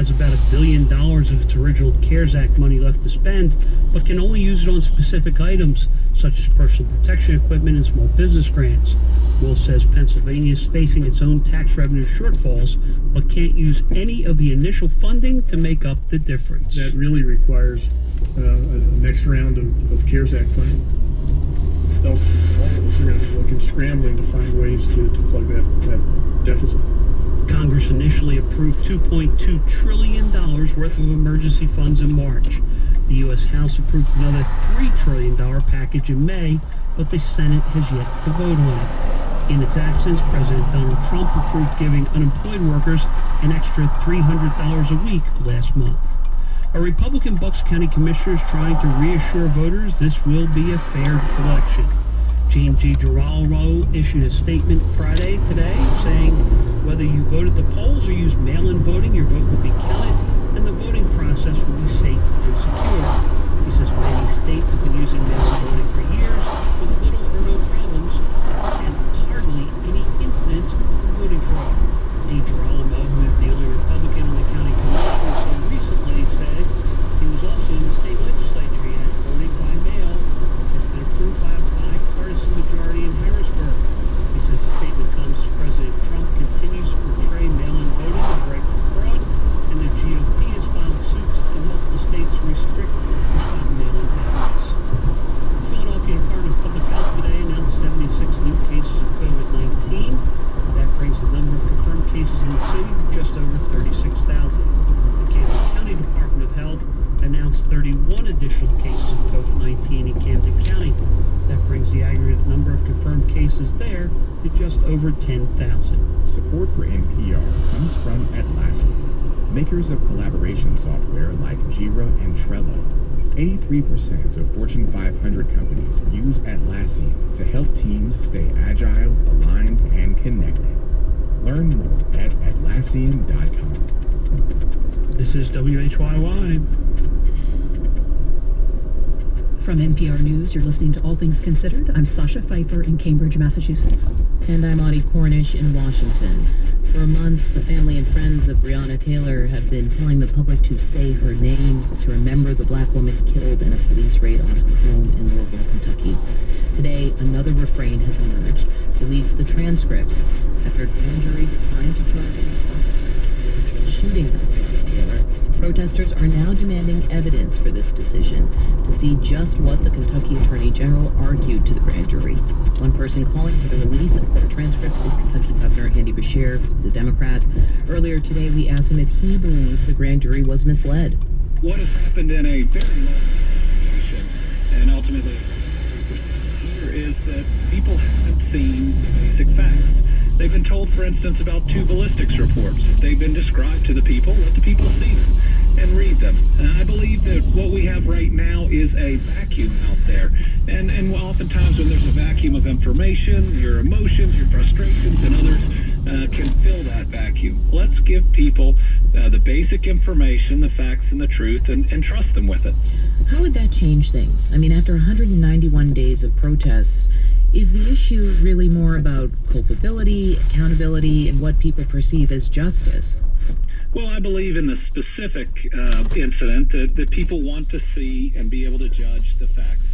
has about $1 billion of its original CARES Act money left to spend, but can only use it on specific items, such as personal protection equipment and small business grants. Wolf says Pennsylvania is facing its own tax revenue shortfalls, but can't use any of the initial funding to make up the difference. That really requires a next round of CARES Act funding. Else, all of us are going to be looking, scrambling to find ways to plug that deficit. Congress initially approved $2.2 trillion worth of emergency funds in March. The U.S. House approved another $3 trillion package in May, but the Senate has yet to vote on it. In its absence, President Donald Trump approved giving unemployed workers an extra $300 a week last month. A Republican Bucks County commissioner is trying to reassure voters this will be a fair election. James Giralamo issued a statement Friday today saying whether you vote at the polls or use mail-in voting, your vote will be counted and the voting process will be safe and secure. He says many states have been using mail-in voting for years with little or no problems and hardly any incidents of voting fraud. Giralamo, who is the only Republican on the county commission so recently, said he was also in the state legislature. He had voting by mail that's been approved by a bipartisan majority in Harrisburg. He says the statement comes as President Trump continues to portray mail-in voting as ripe for fraud, and the GOP has filed suits in multiple states to restrict or stop mail-in ballots. Philadelphia Department of Public Health today announced 76 new cases of COVID-19. That brings the number of confirmed cases in the city to just over 36,000. The Camden County Department of Health announced 31 additional cases of COVID-19 in Camden County. That brings the aggregate number of confirmed cases there to just over 10,000. Support for NPR comes from Atlassian, makers of collaboration software like Jira and Trello. 83% of Fortune 500 companies use Atlassian to help teams stay agile, aligned, and connected. Learn more at Atlassian.com. This is WHYY. From NPR News, you're listening to All Things Considered. I'm Sasha Pfeiffer in Cambridge, Massachusetts. And I'm Audie Cornish in Washington. For months, the family and friends of Breonna Taylor have been telling the public to say her name, to remember the black woman killed in a police raid on her home in Louisville, Kentucky. Today, another refrain has emerged. Release the transcripts after a grand jury declined to charge an officer with shooting Breonna Taylor. Protesters are now demanding evidence for this decision to see just what the Kentucky Attorney General argued to the grand jury. One person calling for the release of court transcripts is Kentucky Governor Andy Beshear, the Democrat. Earlier today, we asked him if he believes the grand jury was misled. What has happened in a very long investigation, and ultimately here, is that people haven't seen basic facts. They've been told, for instance, about 2 ballistics reports. They've been described to the people. Let the people see them and read them. And I believe that what we have right now is a vacuum out there. And oftentimes when there's a vacuum of information, your emotions, your frustrations, and others can fill that vacuum. Let's give people the basic information, the facts, and the truth, and trust them with it. How would that change things? I mean, after 191 days of protests, is the issue really more about culpability, accountability, and what people perceive as justice? Well, I believe in the specific incident that people want to see and be able to judge the facts